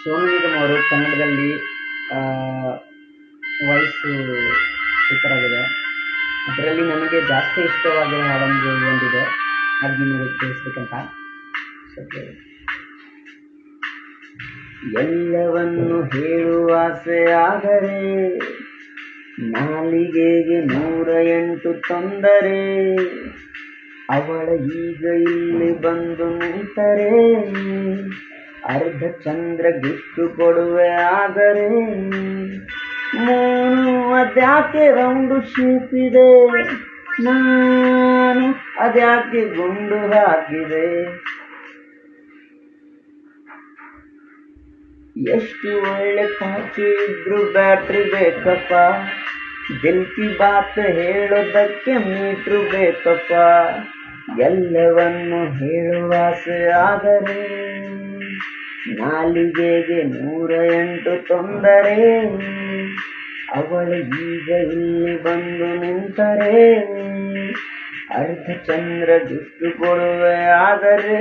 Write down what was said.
ಸೋನು ನಿಗಮ್ ಅವರು ಕನ್ನಡದಲ್ಲಿ ವಾಯ್ಸು ಸೂಪರಾಗಿದೆ. ಅದರಲ್ಲಿ ನನಗೆ ಜಾಸ್ತಿ ಇಷ್ಟವಾಗಿರೋ ಹಾಡೊಂದು ಒಂದಿದೆ, ಅದು ನಿಮಗೆ ತಿಳಿಸ್ಬೇಕಂತ. ಎಲ್ಲವನ್ನು ಹೇಳುವ ಆಸೆ ಆದರೆ ನಾಲಿಗೆಗೆ 108 ತೊಂದರೆ. ಅವಳ ಈಗ ಇಲ್ಲಿ ಬಂದು ನಿಂತರೆ ಅರ್ಧ ಚಂದ್ರ ಗಿಫ್ಟ್ ಕೊಡುವೆ ಆದರೆ. ಮೂನು ಅದ್ಯಾಕೆ ರೌಂಡು ಶೇಪ್ ಇದೆ, ನಾನು ಅದ್ಯಾಕೆ ಗುಂಡು ಹಾಕಿದೆ. ಎಷ್ಟು ಒಳ್ಳೆ ಕಾಚು ಇದ್ರು ಬ್ಯಾಟ್ರಿ ಬೇಕಪ್ಪ, ದಿಲ್ ಕಿ ಬಾತ್ ಹೇಳೋದಕ್ಕೆ ಮೀಟ್ರು ಬೇಕಪ್ಪ. ಎಲ್ಲವನ್ನು ಹೇಳುವ ಆಸೆ ಆದರೆ ನಾಲಿಗೆಗೆ 108 ತೊಂದರೆ. ಅವಳು ಈಗ ಇಲ್ಲಿ ಬಂದು ನಿಂತರೆ ಅರ್ಧ ಚಂದ್ರ ಗಿಫ್ಟ್ ಕೊಡುವೆ ಆದರೆ.